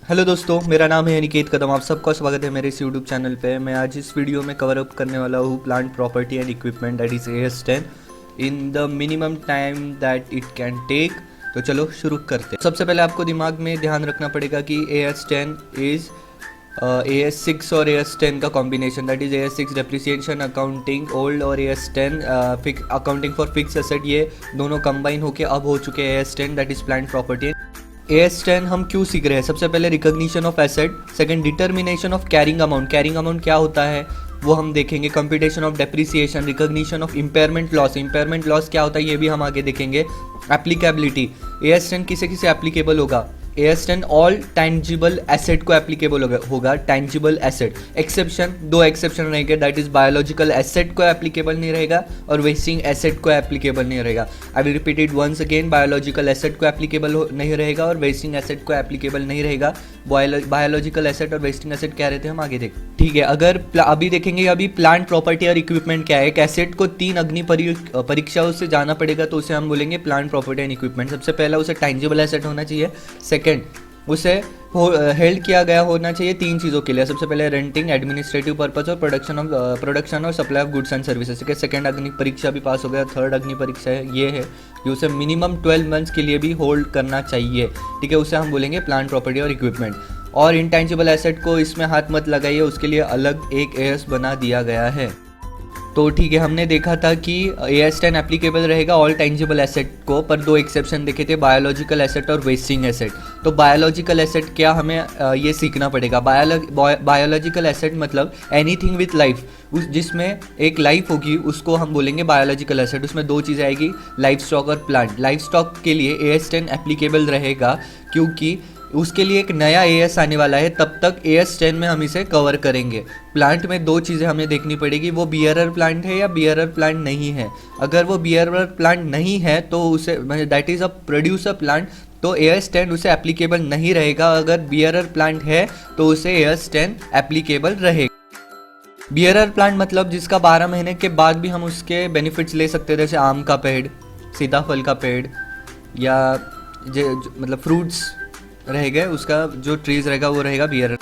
Hello दोस्तों, मेरा नाम है अनिकेत कदम। आप सबका स्वागत है मेरे इस यूट्यूब चैनल पे। मैं आज इस वीडियो में कवर अप करने वाला हूँ plant property and equipment that is AS10 in the minimum time that it can take. तो चलो शुरू करते हैं। सबसे पहले आपको दिमाग में ध्यान रखना पड़ेगा कि AS10 इज़ AS6 और AS10 का combination, that is AS6 depreciation accounting old और AS10 accounting for fix asset. ये दोनों कंबाइन होके अब हो चुके हैं AS10 that is plant property. AS10 हम क्यों सीख रहे हैं? सबसे पहले recognition of asset, second determination of carrying amount. Carrying amount क्या होता है वो हम देखेंगे। Computation of depreciation, recognition of impairment loss. Impairment loss क्या होता है ये भी हम आगे देखेंगे। एप्लीकेबिलिटी, AS10 किसे किसे एप्लीकेबल होगा? AS10 ऑल टेंजिबल एसेट को एप्लीकेबल होगा। टेंजिबल एसेट, एक्सेप्शन, दो एक्सेप्शन रहेंगे, दैट इज बायोलॉजिकल एसेट को एप्लीकेबल नहीं रहेगा और वेस्टिंग एसेट को एप्लीकेबल नहीं रहेगा। I will repeat it once again, biological asset को एप्लीकेबल नहीं रहेगा और वेस्टिंग एसेट को एप्लीकेबल नहीं रहेगा। बायोलॉजिकल एसेट और वेस्टिंग एसेट क्या रहते हैं हम आगे देख, ठीक है। अगर अभी देखेंगे अभी प्लांट प्रॉपर्टी और इक्विपमेंट क्या है। एक एसेट को 3 अग्नि परीक्षाओं से जाना पड़ेगा तो उसे हम बोलेंगे प्लांट प्रॉपर्टी एंड इक्विपमेंट। सबसे पहला उसे टेंजिबल एसेट होना चाहिए, सेकंड उसे हेल्ड किया गया होना चाहिए 3 चीज़ों के लिए। सबसे पहले रेंटिंग, एडमिनिस्ट्रेटिव पर्पस और प्रोडक्शन और supply of goods and services के। सेकंड अग्नि परीक्षा भी पास हो गया। थर्ड अग्नि परीक्षा है ये है कि उसे मिनिमम 12 मंथ्स के लिए भी होल्ड करना चाहिए, ठीक है। उसे हम बोलेंगे प्लांट प्रॉपर्टी और इक्विपमेंट। और इंटेंजिबल एसेट को इसमें हाथ मत लगाइए, उसके लिए अलग एक AS बना दिया गया है। तो ठीक है, हमने देखा था कि AS10 एप्लीकेबल रहेगा ऑल टेंजिबल एसेट को, पर 2 एक्सेप्शन देखे थे, बायोलॉजिकल एसेट और वेस्टिंग एसेट। तो बायोलॉजिकल एसेट क्या हमें ये सीखना पड़ेगा। बायोलॉजिकल एसेट मतलब एनीथिंग विथ लाइफ, उस जिसमें एक लाइफ होगी उसको हम बोलेंगे बायोलॉजिकल एसेट। उसमें 2 चीज़ें आएगी, लाइफ स्टॉक और प्लांट। लाइफ स्टॉक के लिए AS10 एप्लीकेबल रहेगा क्योंकि उसके लिए एक नया AS आने वाला है, तब तक AS10 में हम इसे कवर करेंगे। प्लांट में 2 चीज़ें हमें देखनी पड़ेगी, वो बियरर प्लांट है या बियरर प्लांट नहीं है। अगर वो बियरर प्लांट नहीं है तो उसे that is a producer plant, तो AS10 उसे एप्लीकेबल नहीं रहेगा। अगर बियरर प्लांट है तो उसे AS10 एप्लीकेबल रहेगा। बियरर प्लांट मतलब जिसका 12 महीने के बाद भी हम उसके बेनिफिट्स ले सकते हैं, जैसे आम का पेड़, सीताफल का पेड़ या मतलब फ्रूट्स रहेगा, उसका जो ट्रीज रहेगा वो रहेगा बियरर।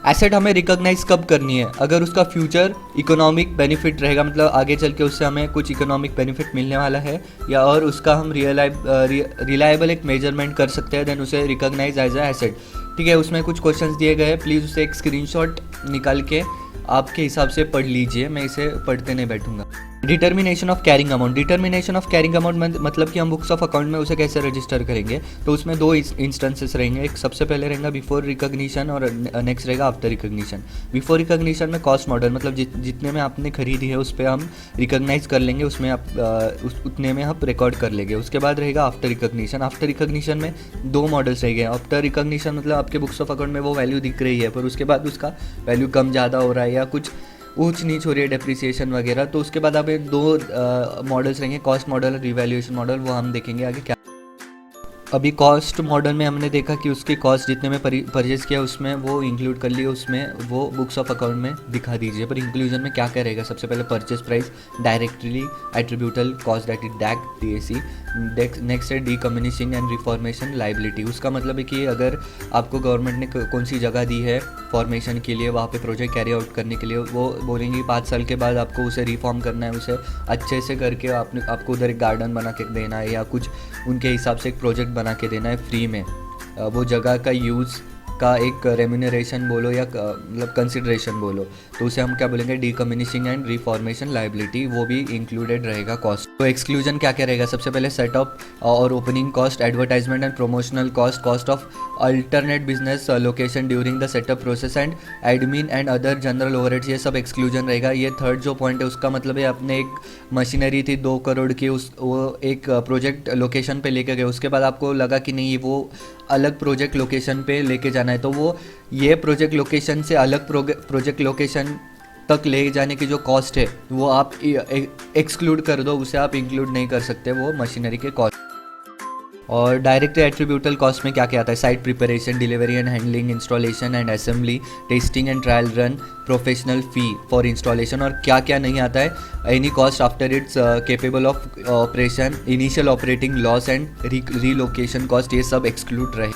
एसेट हमें रिकॉग्नाइज कब करनी है? अगर उसका फ्यूचर इकोनॉमिक बेनिफिट रहेगा, मतलब आगे चल के उससे हमें कुछ इकोनॉमिक बेनिफिट मिलने वाला है, या और उसका हम रिलायबल एक मेजरमेंट कर सकते हैं, देन उसे रिकॉग्नाइज एज अ एसेट, ठीक है। उसमें कुछ क्वेश्चंस दिए गए हैं, प्लीज़ उसे एक स्क्रीनशॉट निकाल के आपके हिसाब से पढ़ लीजिए, मैं इसे पढ़ते नहीं बैठूंगा। Determination of carrying amount, determination of carrying amount मतलब कि हम बुक्स ऑफ अकाउंट में उसे कैसे रजिस्टर करेंगे। तो उसमें 2 इंस्टेंसेस रहेंगे, एक सबसे पहले रहेगा बिफोर रिकॉग्निशन और नेक्स्ट रहेगा आफ्टर रिकॉग्निशन। बिफोर रिकॉग्निशन में कॉस्ट मॉडल, मतलब जितने में आपने खरीदी है उस पर हम रिकॉग्नाइज कर लेंगे, उसमें आप उतने में आप रिकॉर्ड कर लेंगे। उसके बाद रहेगा आफ्टर रिकॉग्निशन। आफ्टर रिकॉग्निशन में 2 मॉडल्स रहेंगे। आफ्टर रिकॉग्निशन मतलब आपके बुक्स ऑफ अकाउंट में वो वैल्यू दिख रही है, पर उसके बाद उसका वैल्यू कम ज़्यादा हो रहा है या कुछ ऊंच नीच हो रही है, डेप्रिसिएशन वगैरह। तो उसके बाद आप 2 मॉडल्स रहेंगे, कॉस्ट मॉडल और रिवैल्यूएशन मॉडल, वो हम देखेंगे आगे क्या। अभी कॉस्ट मॉडल में हमने देखा कि उसकी कॉस्ट जितने में परचेज किया उसमें वो इंक्लूड कर लिए, उसमें वो बुक्स ऑफ अकाउंट में दिखा दीजिए। पर इंक्लूजन में क्या क्या रहेगा? सबसे पहले purchase price, directly attributable cost that is DAC। Next है डीकम्युनिशिंग एंड रिफॉर्मेशन लाइबिलिटी। उसका मतलब है कि अगर आपको गवर्नमेंट ने कौन सी जगह दी है फॉर्मेशन के लिए, वहाँ पे प्रोजेक्ट कैरी आउट करने के लिए, वो बोलेंगे 5 साल के बाद आपको उसे रिफॉर्म करना है, उसे अच्छे से करके आपको उधर एक गार्डन बना के देना है या कुछ उनके हिसाब से एक प्रोजेक्ट बना के देना है फ्री में। वो जगह का यूज़ का एक रेम्यूनरेशन बोलो या मतलब कंसिडरेशन बोलो, तो उसे हम क्या बोलेंगे? डीकम्युनिशिंग एंड रिफॉर्मेशन लाइबिलिटी, वो भी इंक्लूडेड रहेगा कॉस्ट। तो एक्सक्लूजन क्या क्या रहेगा? सबसे पहले सेटअप और opening cost, advertisement and promotional cost, cost of alternate business location during the setup process and admin and other general overheads, ये सब एक्सक्लूजन रहेगा। ये थर्ड जो पॉइंट है उसका मतलब है आपने एक मशीनरी थी 2 करोड़ की, वो एक प्रोजेक्ट लोकेशन पे लेके गए, उसके बाद आपको लगा कि नहीं वो अलग प्रोजेक्ट लोकेशन पे लेके जाना है, तो वो ये प्रोजेक्ट लोकेशन से अलग प्रोजेक्ट लोकेशन तक ले जाने की जो कॉस्ट है वो आप एक्सक्लूड कर दो, उसे आप इंक्लूड नहीं कर सकते, वो मशीनरी के कॉस्ट। और डायरेक्ट एट्रीब्यूटल कॉस्ट में क्या क्या आता है? Site preparation, delivery and handling, installation and assembly, testing and trial run, professional fee for installation. और क्या क्या नहीं आता है? Any cost after it's capable of operation, initial operating loss and relocation cost, ये सब एक्सक्लूड रहे।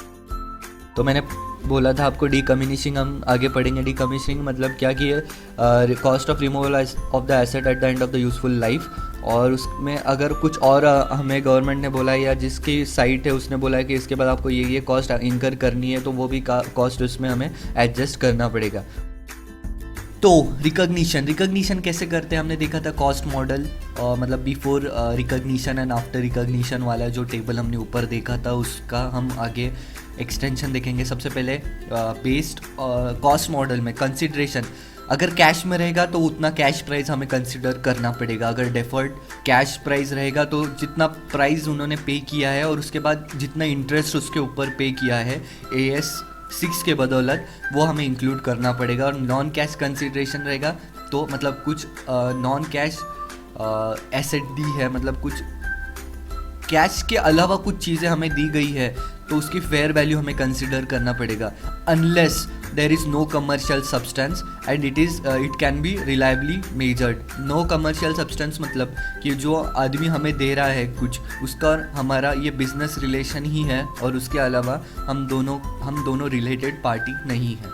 तो मैंने बोला था आपको डीकमीशनिंग हम आगे पढ़ेंगे। डीकमीशनिंग मतलब क्या कि cost of removal of the asset at the end of the useful life. और उसमें अगर कुछ और हमें गवर्नमेंट ने बोला या जिसकी साइट है उसने बोला है कि इसके बाद आपको ये कॉस्ट इंकर करनी है, तो वो भी कॉस्ट उसमें हमें एडजस्ट करना पड़ेगा। तो रिकॉग्निशन कैसे करते हैं, हमने देखा था कॉस्ट मॉडल, मतलब before recognition and after recognition वाला जो टेबल हमने ऊपर देखा था उसका हम आगे एक्सटेंशन देखेंगे। सबसे पहले बेस्ड कॉस्ट मॉडल में कंसिडरेशन, अगर कैश में रहेगा तो उतना कैश प्राइस हमें कंसिडर करना पड़ेगा। अगर डेफर्ड कैश प्राइस रहेगा तो जितना प्राइस उन्होंने पे किया है और उसके बाद जितना इंटरेस्ट उसके ऊपर पे किया है AS6 के बदौलत, वो हमें इंक्लूड करना पड़ेगा। और नॉन कैश कंसिडरेशन रहेगा तो मतलब कुछ नॉन कैश एसेट दी है, मतलब कुछ कैश के अलावा कुछ चीज़ें हमें दी गई है तो उसकी फेयर वैल्यू हमें कंसिडर करना पड़ेगा। Unless there is no commercial substance and it can be reliably measured. No commercial substance मतलब कि जो आदमी हमें दे रहा है कुछ, उसका और हमारा ये बिजनेस रिलेशन ही है और उसके अलावा हम दोनों रिलेटेड पार्टी नहीं है।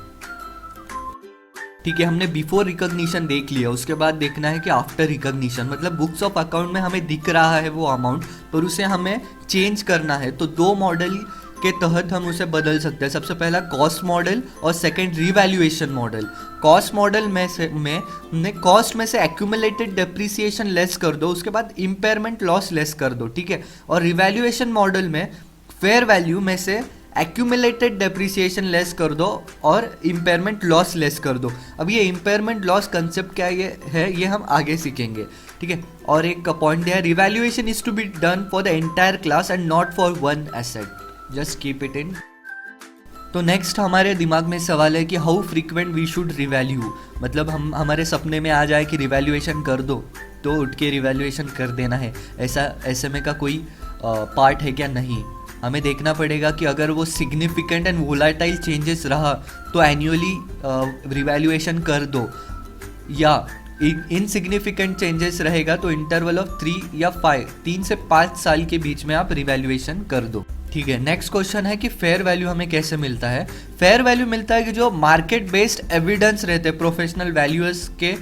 ठीक है, हमने बिफोर रिकॉग्निशन देख लिया। उसके बाद देखना है कि आफ्टर रिकॉग्निशन, मतलब बुक्स ऑफ अकाउंट में हमें दिख रहा है वो अमाउंट, पर उसे हमें चेंज करना है। तो दो मॉडल के तहत हम उसे बदल सकते हैं। सबसे पहला कॉस्ट मॉडल और second revaluation model. Cost model में कॉस्ट में से एक्यूमुलेटेड डेप्रिसिएशन लेस कर दो, उसके बाद इम्पेयरमेंट लॉस लेस कर दो। ठीक है, और रिवैल्यूएशन मॉडल में फेयर वैल्यू में से एक्यूमुलेटेड डेप्रिसिएशन लेस कर दो और इम्पेयरमेंट लॉस लेस कर दो। अब ये इम्पेयरमेंट लॉस कंसेप्ट क्या ये हम आगे सीखेंगे। ठीक है, और एक पॉइंट है, revaluation is to be done for the entire class and not for one asset, just keep it in. तो नेक्स्ट हमारे दिमाग में सवाल है कि how frequent we should revalue, मतलब हम हमारे सपने में आ जाए कि रिवैल्यूएशन कर दो तो उठ के रिवैल्यूएशन कर देना है, ऐसा SMA का कोई पार्ट है क्या? नहीं, हमें देखना पड़ेगा कि अगर वो सिग्निफिकेंट एंड वोलाटाइल चेंजेस रहा तो एनुअली रिवैल्यूएशन कर दो, या इनसिग्निफिकेंट चेंजेस रहेगा तो इंटरवल ऑफ 3 से 5 साल के बीच में आप रिवैल्यूएशन कर दो। ठीक है, नेक्स्ट क्वेश्चन है कि फेयर वैल्यू हमें कैसे मिलता है। फेयर वैल्यू मिलता है कि जो मार्केट बेस्ड एविडेंस रहते हैं, प्रोफेशनल वैल्यूअर्स के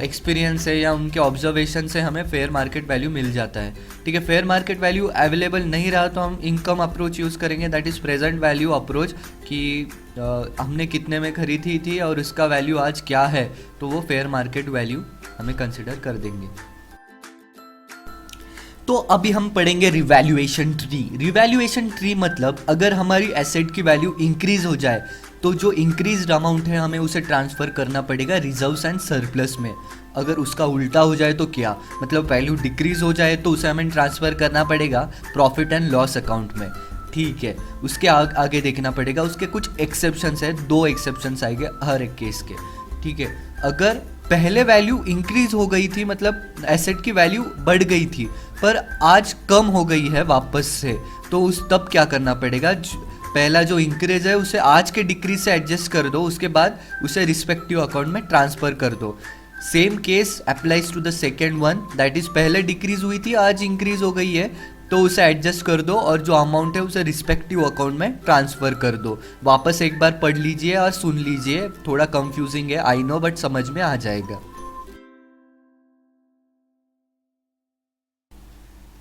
एक्सपीरियंस है या उनके ऑब्जर्वेशन से हमें फेयर मार्केट वैल्यू मिल जाता है। ठीक है, फेयर मार्केट वैल्यू अवेलेबल नहीं रहा तो हम इनकम अप्रोच यूज़ करेंगे, that is present value approach, कि हमने कितने में खरीदी थी और उसका वैल्यू आज क्या है, तो वो फेयर मार्केट वैल्यू हमें कंसिडर कर देंगे। तो अभी हम पढ़ेंगे रिवैल्यूएशन ट्री। रिवैल्यूएशन ट्री मतलब अगर हमारी एसेट की वैल्यू इंक्रीज हो जाए तो जो इंक्रीज्ड अमाउंट है हमें उसे ट्रांसफ़र करना पड़ेगा रिजर्व्स एंड सरप्लस में। अगर उसका उल्टा हो जाए तो क्या, मतलब वैल्यू डिक्रीज हो जाए तो उसे हमें ट्रांसफ़र करना पड़ेगा प्रॉफिट एंड लॉस अकाउंट में। ठीक है, उसके आगे देखना पड़ेगा, उसके कुछ एक्सेप्शंस है, 2 एक्सेप्शंस आएंगे हर एक केस के। ठीक है, अगर पहले वैल्यू इंक्रीज हो गई थी, मतलब एसेट की वैल्यू बढ़ गई थी पर आज कम हो गई है वापस से, तो तब क्या करना पड़ेगा, पहला जो इंक्रीज है उसे आज के डिक्रीज से एडजस्ट कर दो, उसके बाद उसे रिस्पेक्टिव अकाउंट में ट्रांसफ़र कर दो। Same case applies to the second one, that is पहले डिक्रीज हुई थी आज इंक्रीज हो गई है तो उसे एडजस्ट कर दो और जो अमाउंट है उसे रिस्पेक्टिव अकाउंट में ट्रांसफ़र कर दो। वापस एक बार पढ़ लीजिए और सुन लीजिए, थोड़ा कंफ्यूजिंग है आई नो, बट समझ में आ जाएगा।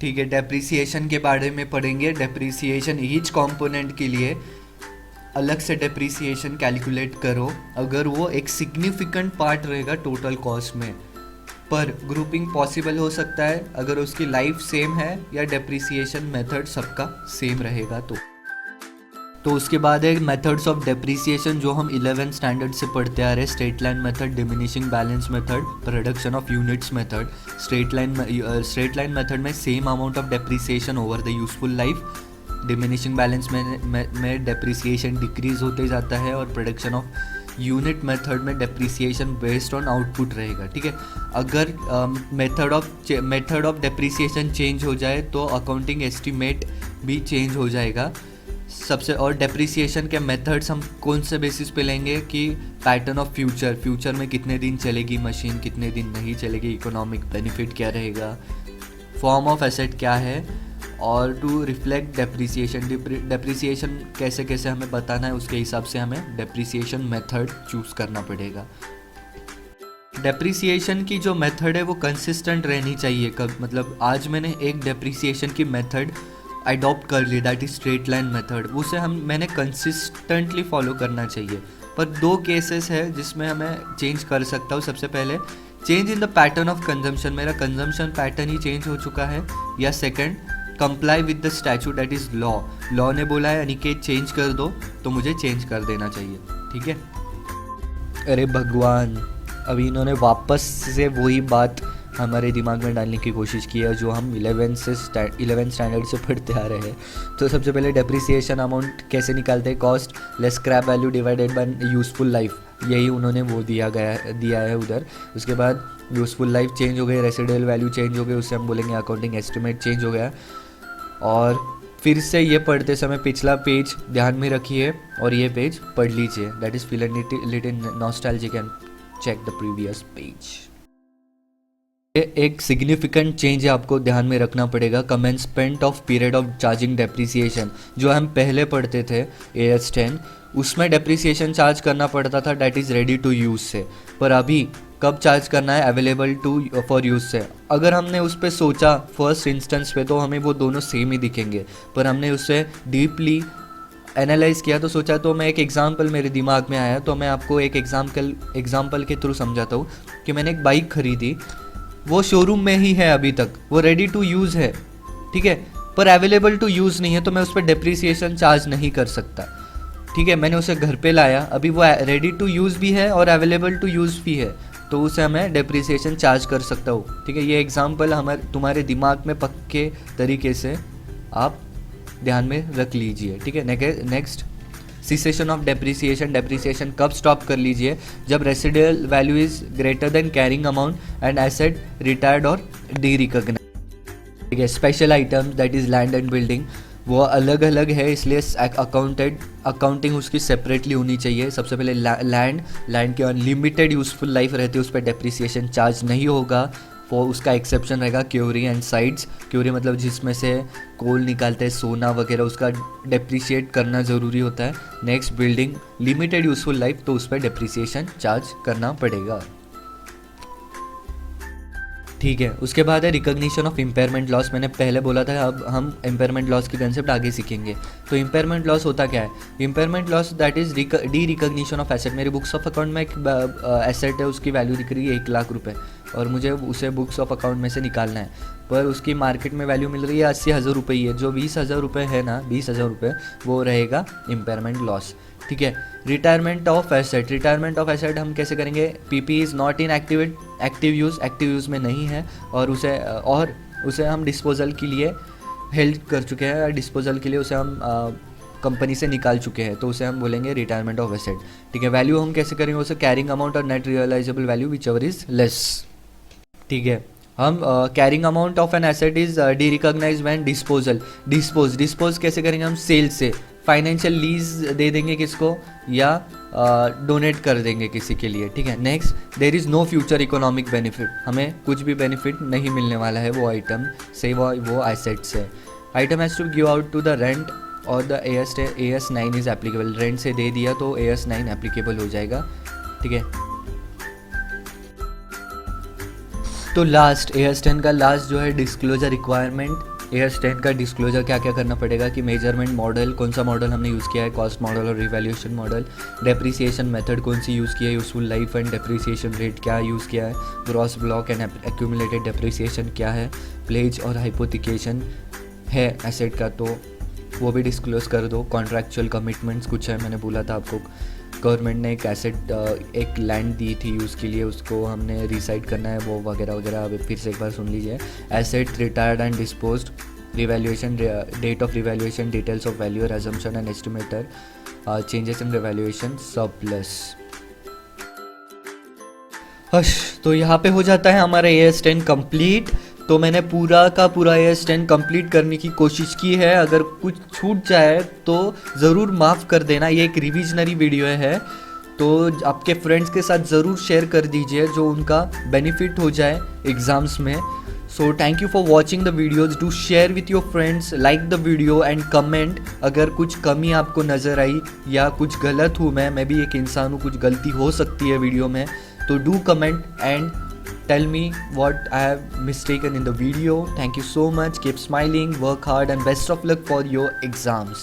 ठीक है, डेप्रिसिएशन के बारे में पढ़ेंगे। डेप्रिसिएशन ईच कंपोनेंट के लिए अलग से डेप्रिसिएशन कैलकुलेट करो अगर वो एक सिग्निफिकेंट पार्ट रहेगा टोटल कॉस्ट में, पर ग्रुपिंग पॉसिबल हो सकता है अगर उसकी लाइफ सेम है या डेप्रिसिएशन मेथड सबका सेम रहेगा तो उसके बाद है मेथड्स ऑफ डेप्रिसिएशन जो हम 11th स्टैंडर्ड से पढ़ते आ रहे हैं। Straight line method, diminishing balance method, reduction of units method. Straight line method में same amount of depreciation over the useful life, diminishing balance में डेप्रिसिएशन डिक्रीज होते जाता है, और प्रोडक्शन ऑफ यूनिट मेथड में डेप्रिसिएशन बेस्ड ऑन आउटपुट रहेगा। ठीक है, अगर मेथड ऑफ डेप्रिसिएशन चेंज हो जाए तो अकाउंटिंग एस्टिमेट भी चेंज हो जाएगा सबसे। और डेप्रिसिएशन के मेथड्स हम कौन से बेसिस पे लेंगे कि पैटर्न ऑफ फ्यूचर में कितने दिन चलेगी मशीन, कितने दिन नहीं चलेगी, इकोनॉमिक बेनिफिट क्या रहेगा, फॉर्म ऑफ एसेट क्या है, और टू रिफ्लेक्ट डेप्रिसिएशन। डेप्रिसिएशन कैसे कैसे हमें बताना है, उसके हिसाब से हमें डेप्रिसिएशन मेथड चूज़ करना पड़ेगा। डेप्रिसिएशन की जो मेथड है वो कंसिस्टेंट रहनी चाहिए। कब मतलब आज मैंने एक डेप्रिसिएशन की मेथड अडॉप्ट कर ली, that is straight line method, उसे मैंने कंसिस्टेंटली फॉलो करना चाहिए। पर 2 केसेस है जिसमें हमें चेंज कर सकता हूँ। सबसे पहले change in the pattern of consumption, मेरा कंजम्पशन पैटर्न ही चेंज हो चुका है, या second comply with the statue that is law ने बोला है अनिकेत चेंज कर दो, तो मुझे चेंज कर देना चाहिए। ठीक है। अरे भगवान, अभी इन्होंने वापस से वही बात हमारे दिमाग में डालने की कोशिश की है जो हम 11th स्टैंडर्ड से पढ़ते आ रहे हैं। तो सबसे पहले डेप्रिसिएशन अमाउंट कैसे निकालते हैं, cost less scrap value divided by useful life, यही उन्होंने वो दिया है उधर। उसके बाद यूज़फुल लाइफ चेंज हो गई, रेसिडुअल वैल्यू चेंज हो गई, उससे हम बोलेंगे अकाउंटिंग एस्टिमेट चेंज हो गया। और फिर से ये पढ़ते समय पिछला पेज ध्यान में रखिए और ये पेज पढ़ लीजिए, that is feel little nostalgic and check the previous page. एक सिग्निफिकेंट चेंज है, आपको ध्यान में रखना पड़ेगा। Commencement of period of charging depreciation, जो हम पहले पढ़ते थे AS 10, उसमें डेप्रिसिएशन चार्ज करना पड़ता था that is ready to use से, पर अभी कब चार्ज करना है, अवेलेबल टू फॉर यूज़ से। अगर हमने उस पर सोचा फर्स्ट इंस्टेंस पे तो हमें वो दोनों सेम ही दिखेंगे, पर हमने उससे डीपली एनालाइज किया तो सोचा, तो मैं एक एग्जांपल मेरे दिमाग में आया, तो मैं आपको एक एग्जांपल के थ्रू समझाता हूँ कि मैंने एक बाइक खरीदी, वो शोरूम में ही है अभी तक, वो रेडी टू यूज़ है, ठीक है, पर अवेलेबल टू यूज़ नहीं है, तो मैं उस पर डेप्रिसिएशन चार्ज नहीं कर सकता। ठीक है, मैंने उसे घर पे लाया, अभी वो रेडी टू यूज़ भी है और अवेलेबल टू यूज़ भी है, तो उसे मैं डेप्रिसिएशन चार्ज कर सकता हूँ। ठीक है, ये एग्जांपल तुम्हारे दिमाग में पक्के तरीके से आप ध्यान में रख लीजिए। ठीक है, next cessation of depreciation, depreciation कब स्टॉप कर लीजिए, जब residual value is greater than carrying amount and asset retired और डी रिकॉग्नाइज्ड। ठीक है, special items that is land and building, वो अलग अलग है, इसलिए अकाउंटिंग उसकी सेपरेटली होनी चाहिए। सबसे पहले लैंड की अनलिमिटेड यूजफुल लाइफ रहती है, उस पर डेप्रिसिएशन चार्ज नहीं होगा, वो उसका एक्सेप्शन रहेगा क्यूरी एंड साइट्स। क्यूरी मतलब जिसमें से कोल निकालते हैं, सोना वगैरह, उसका डेप्रिशिएट करना ज़रूरी होता है। Next building limited useful life, तो उस पर डेप्रिसिएशन चार्ज करना पड़ेगा। ठीक है, उसके बाद है रिकॉग्निशन ऑफ इम्पेयरमेंट लॉस। मैंने पहले बोला था, अब हम इम्पेयरमेंट लॉस की कंसेप्ट आगे सीखेंगे। तो इम्पेयरमेंट लॉस होता क्या है, impairment loss that is D recognition of asset. मेरी बुक्स ऑफ अकाउंट में एक एसेट है, उसकी वैल्यू दिख रही है 1 लाख रुपए, और मुझे उसे बुक्स ऑफ अकाउंट में से निकालना है, पर उसकी मार्केट में वैल्यू मिल रही है 80,000 रुपये ही है, जो 20,000 रुपये है ना, 20,000 रुपये, वो रहेगा इम्पेयरमेंट लॉस। ठीक है, retirement of asset, retirement of asset हम कैसे करेंगे, PP is not in active use में नहीं है, और उसे हम डिस्पोजल के लिए हेल्ड कर चुके हैं, डिस्पोजल के लिए उसे हम कंपनी से निकाल चुके हैं, तो उसे हम बोलेंगे रिटायरमेंट ऑफ एसेट। ठीक है, वैल्यू हम कैसे करेंगे, उसे कैरिंग अमाउंट और net realisable value whichever is less. ठीक है, हम carrying amount of an asset is derecognise when dispose कैसे करेंगे, हम सेल से फाइनेंशियल लीज दे देंगे किसको, या डोनेट कर देंगे किसी के लिए। ठीक है, next there is no future economic benefit, हमें कुछ भी बेनिफिट नहीं मिलने वाला है वो आइटम से, वो एसेट से। Item has to give out to the rent और the AS 9 is applicable, rent से दे दिया तो AS 9 एप्लीकेबल हो जाएगा। ठीक है, तो लास्ट AS 10 का लास्ट जो है डिस्क्लोजर रिक्वायरमेंट। AS 10 का डिस्क्लोजर क्या क्या करना पड़ेगा कि मेजरमेंट मॉडल, कौन सा मॉडल हमने यूज़ किया है, कॉस्ट मॉडल और रिवैल्यूएशन मॉडल, डेप्रिसिएशन मेथड कौन सी यूज़ की है, useful life and depreciation rate क्या यूज़ किया है, gross block and accumulated depreciation क्या है, प्लेज और हाइपोथिकेशन है एसेट का, तो वो भी डिस्क्लोज कर दो। कॉन्ट्रैक्चुअल कमिटमेंट्स कुछ है, मैंने बोला था आपको, गवर्नमेंट ने एक एसेट एक लैंड दी थी यूज़ के लिए, उसको हमने रिसाइड करना है, वो वगैरह वगैरह। अब फिर से एक बार सुन लीजिए, asset retired and disposed, revaluation, date of revaluation, details of valuer, assumption and estimator, changes in revaluation, surplus. तो यहाँ पे हो जाता है हमारा AS 10 कंप्लीट। तो मैंने पूरा का पूरा AS 10 कंप्लीट करने की कोशिश की है, अगर कुछ छूट जाए तो ज़रूर माफ़ कर देना। ये एक रिविजनरी वीडियो है, तो आपके फ्रेंड्स के साथ ज़रूर शेयर कर दीजिए जो उनका बेनिफिट हो जाए एग्ज़ाम्स में। So thank you for watching the videos, do share with your friends, like the video and comment अगर कुछ कमी आपको नज़र आई या कुछ गलत हूँ मैं भी एक इंसान हूँ, कुछ गलती हो सकती है वीडियो में, तो do comment and tell me what I have mistaken in the video. Thank you so much. Keep smiling, work hard, and best of luck for your exams.